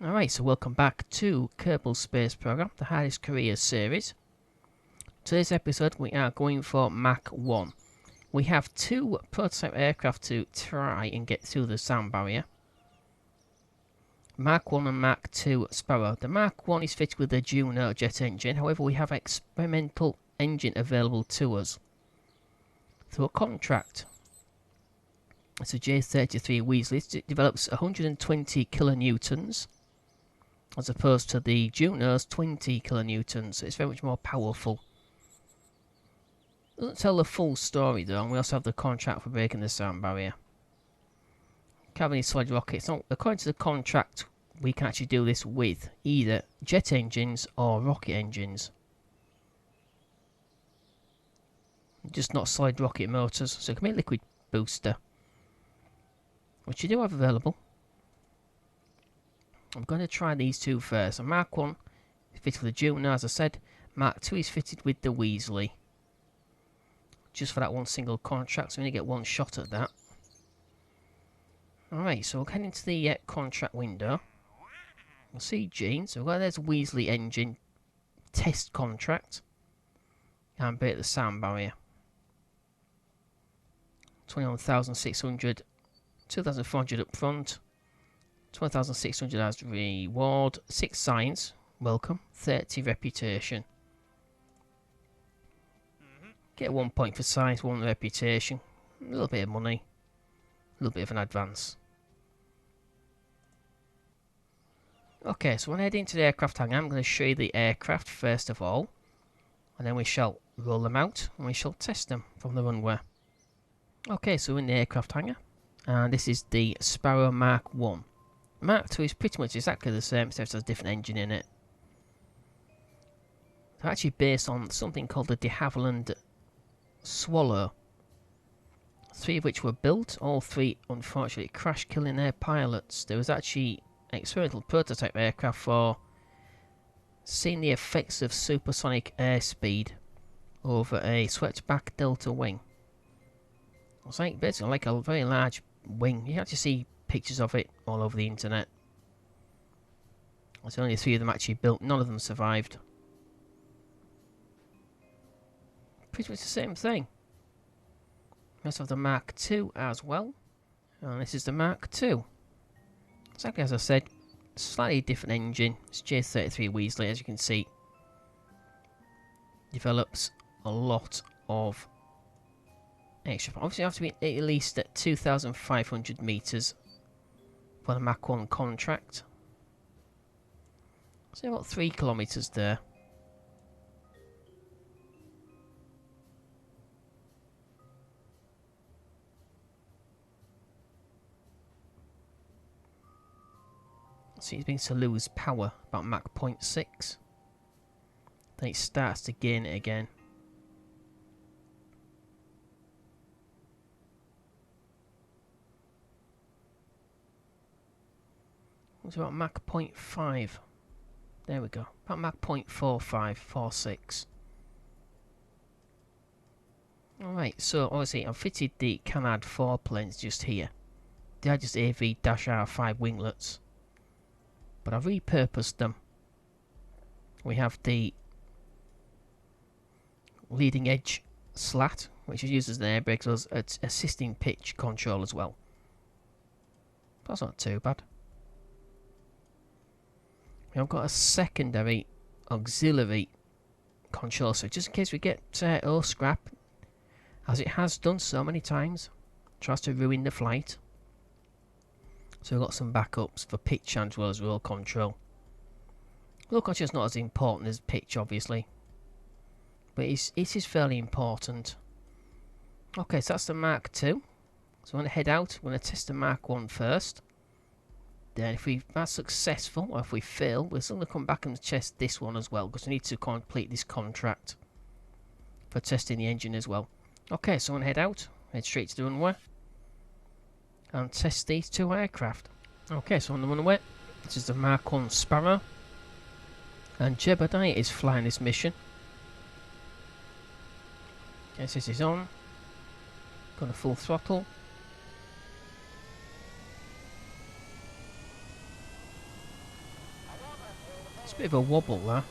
Alright, so welcome back to Kerbal Space Program, the Hardest Careers series. Today's episode we are going for Mach 1. We have two prototype aircraft to try and get through the sound barrier. Mach 1 and Mach 2 Sparrow. The Mach 1 is fitted with a Juno jet engine, however we have experimental engine available to us through a contract. It's a J33 Weasely. It develops 120 kilonewtons as opposed to the Juno's 20 kilonewtons. It's very much more powerful. Doesn't tell the full story though, and we also have the contract for breaking the sound barrier. Can't have any solid rockets. Now, according to the contract, we can actually do this with either jet engines or rocket engines. Just not solid rocket motors, so it can be a liquid booster, which you do have available. I'm going to try these two first. So Mach 1 is fitted with the Juno, as I said. Mach 2 is fitted with the Weasely. Just for that one single contract, so we only get one shot at that. Alright, so we'll head into the contract window. We'll see Gene. So there's Weasely engine test contract. And break the sound barrier. 21,600, 2,400 up front. 12,600 as reward, 6 science, welcome, 30 reputation. Get 1 point for science, 1 reputation, a little bit of money, a little bit of an advance. Okay, so when I head into the aircraft hangar, I'm going to show you the aircraft first of all, and then we shall roll them out and we shall test them from the runway. Okay, so we're in the aircraft hangar, and this is the Sparrow Mach 1. Mach 2 is pretty much exactly the same, except it has a different engine in it. They're actually based on something called the de Havilland Swallow. 3 of which were built, all 3 unfortunately crashed, killing their pilots. There was actually an experimental prototype aircraft for seeing the effects of supersonic airspeed over a swept back delta wing. It's like basically like a very large wing. You can actually see pictures of it all over the internet. There's only 3 of them actually built, none of them survived. Pretty much the same thing. We also have the Mach 2 as well. And this is the Mach 2. Exactly as I said, slightly different engine. It's J33 Weasely, as you can see. Develops a lot of extra. Obviously you have to be at least at 2,500 meters for the Mach 1 contract. So about 3 kilometers there. So it begins to lose power about Mach 0.6. Then it starts to gain it again. What's about Mach 0.5? There we go. About Mach 0.4546. Alright, so obviously I've fitted the Canard 4 planes just here. They are just AV-R5 winglets. But I've repurposed them. We have the leading edge slat, which is used as an air brake, so it's assisting pitch control as well. That's not too bad. I've got a secondary auxiliary control, so just in case we get scrap, as it has done so many times, tries to ruin the flight. So we've got some backups for pitch as well as roll control. Roll control is not as important as pitch, obviously, but it is fairly important. Okay, so that's the Mach 2. So I'm going to head out. We're going to test the Mach 1 first. Then if that's successful, or if we fail, we're still going to come back and test this one as well, because we need to complete this contract for testing the engine as well. Okay, so I'm going to head out, head straight to the runway, and test these 2 aircraft. Okay, so on the runway, this is the Mach 1 Sparrow, and Jebediah is flying this mission. Okay, so this is on, got a full throttle. a bit of a wobble there.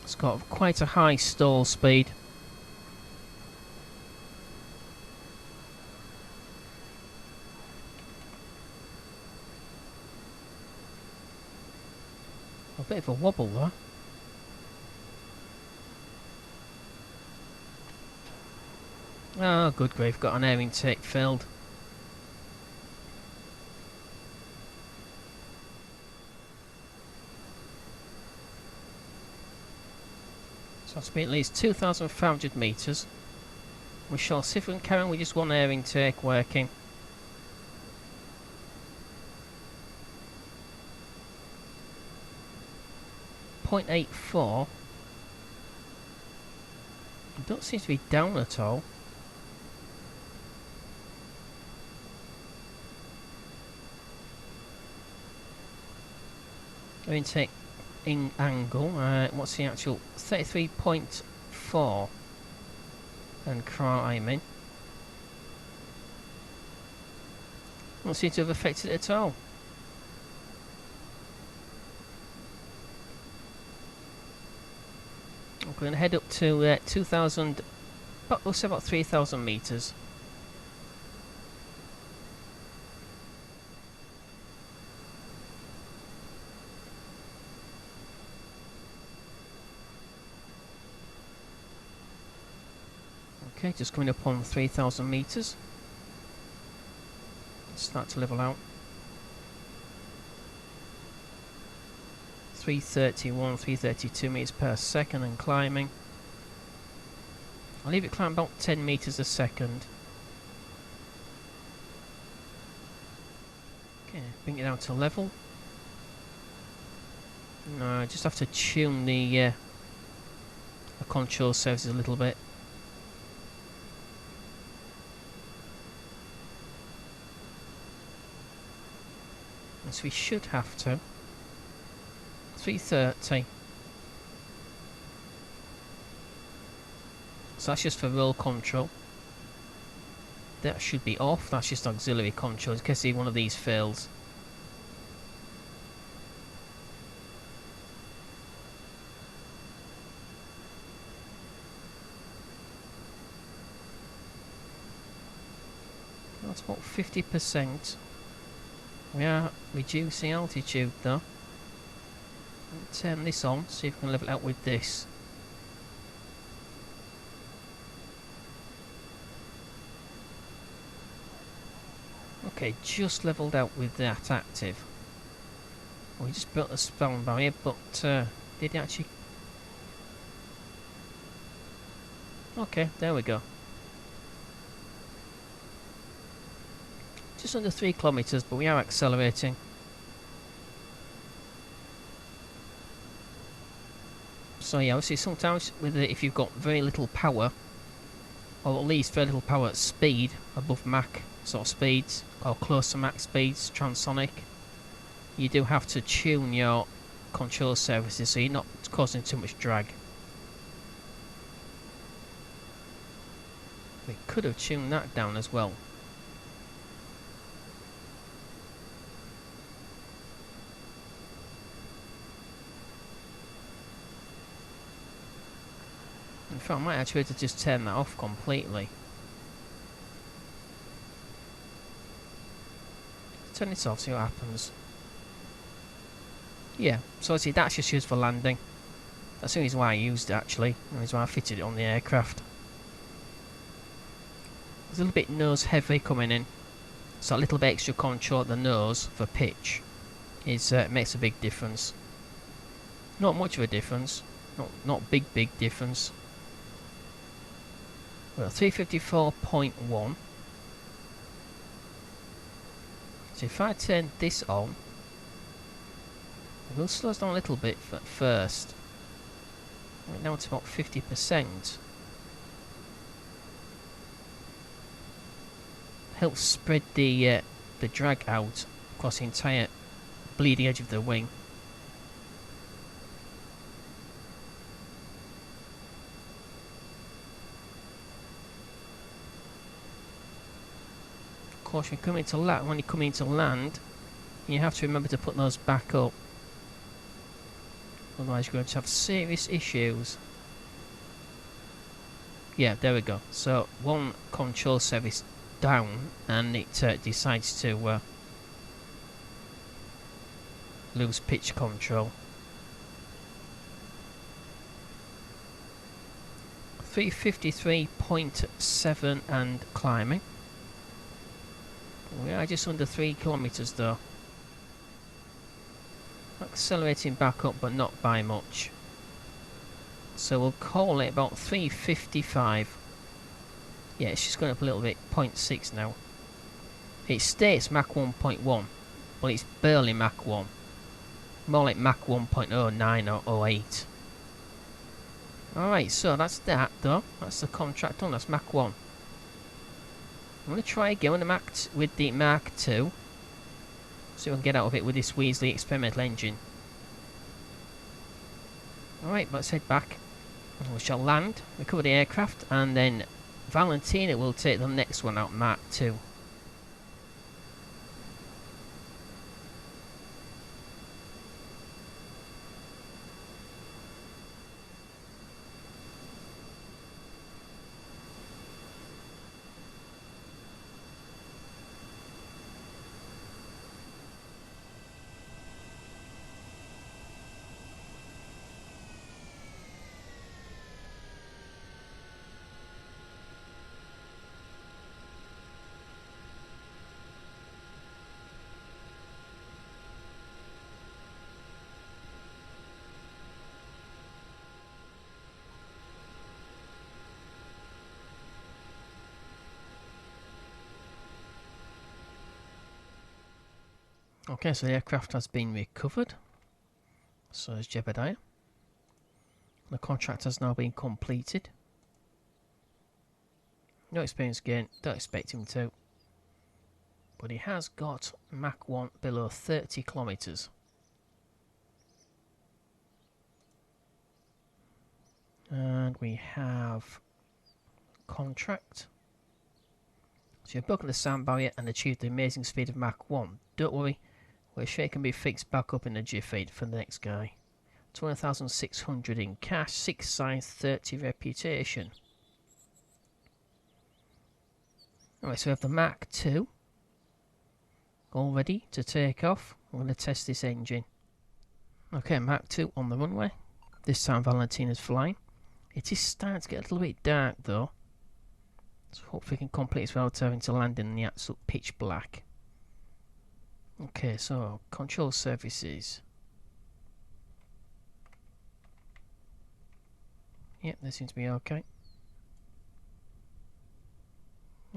It's got quite a high stall speed. A bit of a wobble there. Oh, good grief, got an air intake filled. So it's been at least 2,500 metres. We shall see if we can carry on with just one air intake working. .84. It don't seem to be down at all. Air intake in angle. What's the actual 33.4 and climbing. Don't seem to have affected it at all. I'm going to head up to 2,000, we'll say about 3,000 metres. Okay, just coming up on 3,000 metres. Start to level out. 331, 332 metres per second and climbing. I'll leave it climb about 10 metres a second. Okay, bring it down to level. No, I just have to tune the control surfaces a little bit. So we should have to 330. So that's just for roll control. That should be off. That's just auxiliary control in case one of these fails. That's about 50%. We are reducing altitude though. Turn this on, see if we can level it out with this. Okay, just levelled out with that active. We just built a sound barrier, but did it actually... Okay, there we go. Just under 3 kilometres, but we are accelerating. So yeah, obviously sometimes with it, if you've got very little power, or at least very little power at speed, above Mach sort of speeds, or close to Mach speeds, transonic, you do have to tune your control surfaces so you're not causing too much drag. We could have tuned that down as well. In fact, I might actually have to just turn that off completely. Turn it off, see what happens. Yeah, so see, that's just used for landing. That's the reason why I used it actually. The reason why I fitted it on the aircraft. There's a little bit nose heavy coming in. So a little bit extra control at the nose for pitch is makes a big difference. Not much of a difference. Not big difference. Well, 354.1. So if I turn this on, we'll slow us down a little bit first. Right now it's about 50%. Helps spread the drag out across the entire bleeding edge of the wing. course, when you come into land, you have to remember to put those back up. Otherwise you're going to have serious issues. Yeah, there we go. So one control service down, and it decides to lose pitch control. 353.7 and climbing. We are just under 3 kilometers though. Accelerating back up, but not by much. So we'll call it about 355. Yeah, it's just going up a little bit, 0.6 now. It states Mach 1.1, but it's barely Mach 1. More like Mach 1.09 or 08. Alright, so that's that though. That's the contract done, that's Mach 1. I'm going to try again with the Mach 2. See what we can get out of it with this Weasely experimental engine. Alright, let's head back. We shall land, recover the aircraft, and then Valentina will take the next one out, Mach 2. Okay, so the aircraft has been recovered. So has Jebediah. The contract has now been completed. No experience gain, don't expect him to. But he has got Mach 1 below 30 kilometers. And we have contract. So you've broken the sound barrier and achieved the amazing speed of Mach 1. Don't worry, we're sure it can be fixed back up in a jiffy for the next guy. 20,600 in cash, 6 size, 30 reputation. Alright, so we have the Mach 2 all ready to take off. I'm going to test this engine. Okay, Mach 2 on the runway. This time Valentina's flying. It is starting to get a little bit dark though. So hopefully we can complete this without having to land in the absolute pitch black. Okay, so control surfaces. Yep, they seem to be okay.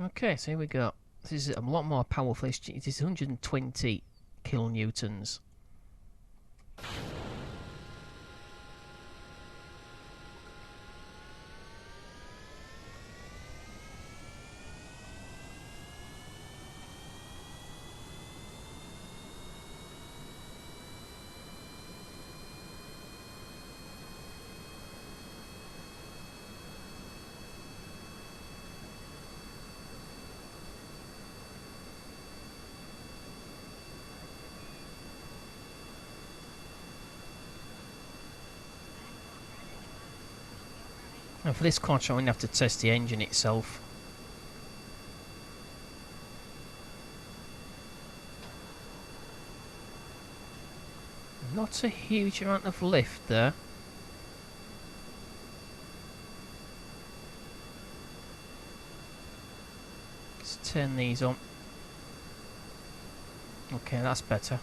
Okay, so here we go. This is a lot more powerful. It is 120 kilonewtons. And for this contract, I'm going to have to test the engine itself. Not a huge amount of lift there. Let's turn these on. Okay, that's better.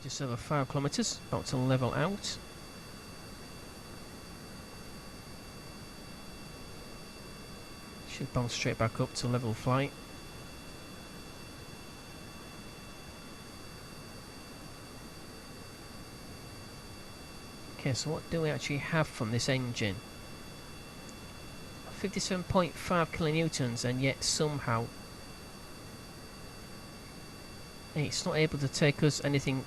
Just over 5 kilometers, about to level out. Should bounce straight back up to level flight. Okay, so what do we actually have from this engine? 57.5 kilonewtons, and yet somehow it's not able to take us anything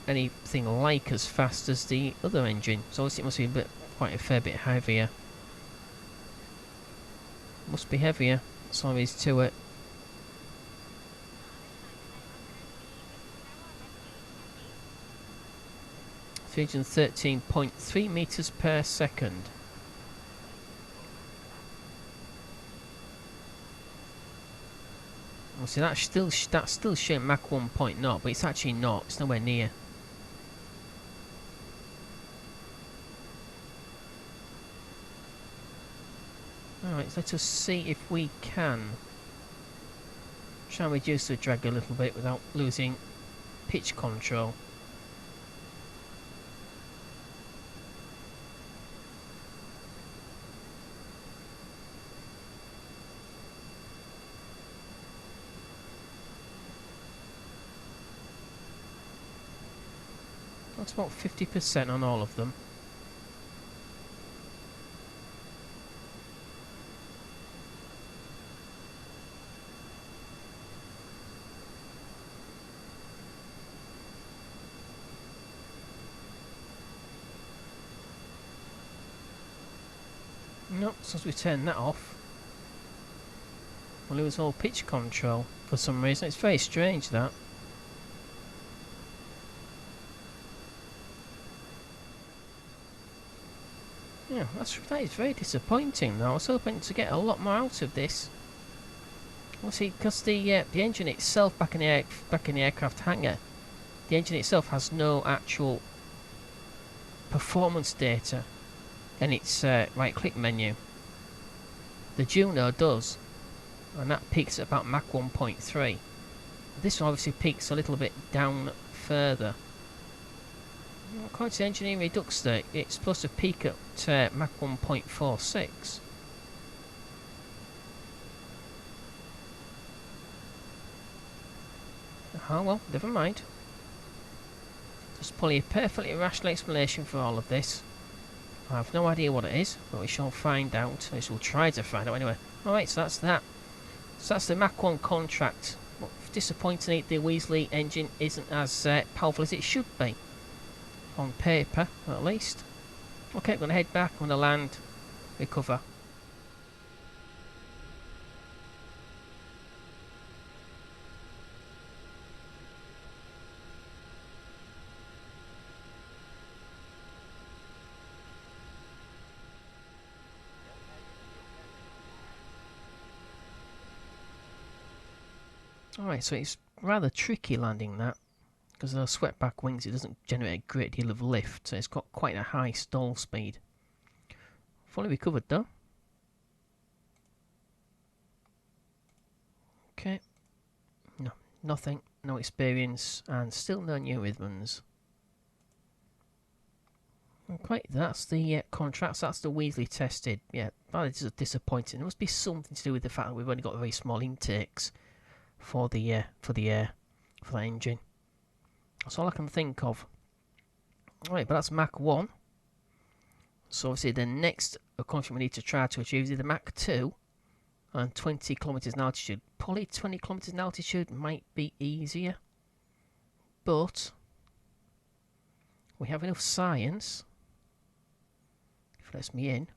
like as fast as the other engine. So obviously it must be quite a fair bit heavier. Must be heavier. That's all there is to it. (313.3 meters per second). Well, see, that's still showing Mach 1.0, but it's actually not. It's nowhere near. Alright, let us see if we can try and reduce the drag a little bit without losing pitch control. That's about 50% on all of them. Nope, since we turned that off, we'll lose all pitch control for some reason. It's very strange, that. Yeah, that is very disappointing though. I was hoping to get a lot more out of this. Well, see, because the engine itself back in the aircraft hangar, the engine itself has no actual performance data in its right-click menu. The Juno does, and that peaks at about Mach 1.3. This one obviously peaks a little bit down further. According to the engineering reduxter, it's supposed to peak at Mach 1.46. Oh well, never mind. There's probably a perfectly rational explanation for all of this. I have no idea what it is, but we shall find out. At least we'll try to find out anyway. Alright, so that's that. So that's the Mach 1 contract. But disappointingly, the Weasely engine isn't as powerful as it should be. On paper, at least. Okay, I'm going to head back. I'm going to land, recover. Alright, so it's rather tricky landing that, because of those swept-back wings. It doesn't generate a great deal of lift, so it's got quite a high stall speed. Fully recovered though. Okay. No, nothing, no experience, and still no new rhythms. Okay, that's the contracts. That's the Weasely tested. Yeah, that is disappointing. There must be something to do with the fact that we've only got very small intakes for the engine. That's all I can think of. Alright, but that's Mach 1. So obviously the next accomplishment we need to try to achieve is either Mach 2 and 20 kilometers in altitude. Probably 20 kilometers in altitude might be easier, but we have enough science, if it lets me in.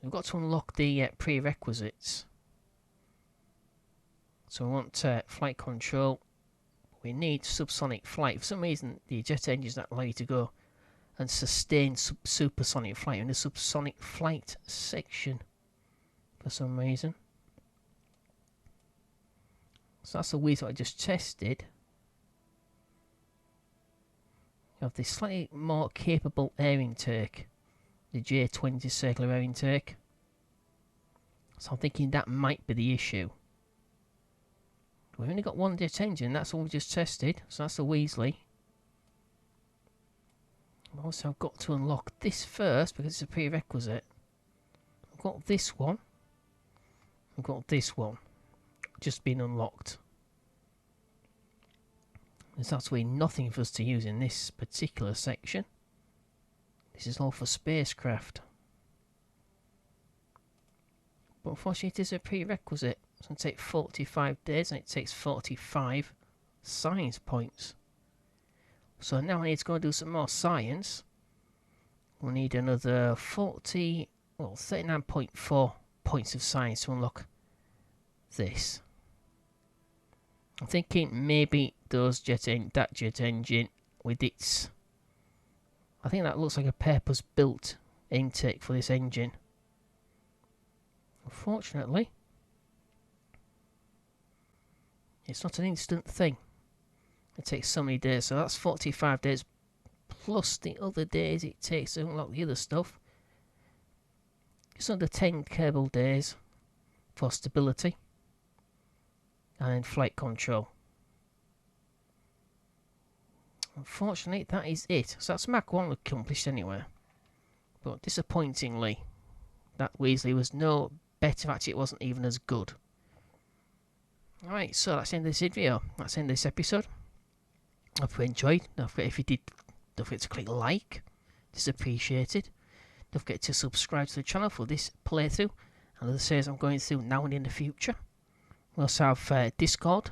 We've got to unlock the prerequisites. So we want flight control. We need subsonic flight. For some reason, the jet engines don't allow you to go and sustain supersonic flight in the subsonic flight section for some reason. So that's the Weasel I just tested. You have this slightly more capable air intake, the J20 circular air intake. So I'm thinking that might be the issue. We've only got one jet engine, that's all we just tested, so that's the Weasely. Also, I've got to unlock this first because it's a prerequisite. I've got this one. I've got this one. Just been unlocked. There's absolutely nothing for us to use in this particular section. This is all for spacecraft. But unfortunately, it is a prerequisite. It's going to take 45 days, and it takes 45 science points. So now I need to go and do some more science. We'll need another 39.4 points of science to unlock this. I'm thinking maybe that jet engine with its... I think that looks like a purpose-built intake for this engine. Unfortunately, it's not an instant thing. It takes so many days, so that's 45 days plus the other days it takes to unlock the other stuff. It's under 10 Kerbal days for stability and then flight control. Unfortunately, that is it. So that's Mach 1 accomplished anyway. But disappointingly, that Weasely was no better. Actually, it wasn't even as good. Alright, so that's the end of this video. That's the end of this episode. I hope you enjoyed. Don't forget, if you did, don't forget to click like. It's appreciated. Don't forget to subscribe to the channel for this playthrough and other series I'm going through now and in the future. We also have Discord.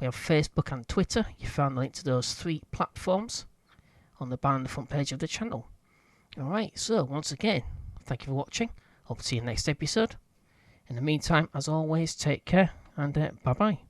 We have Facebook and Twitter. You found the link to those 3 platforms on the banner on the front page of the channel. Alright, so once again, thank you for watching. Hope to see you next episode. In the meantime, as always, take care and bye bye.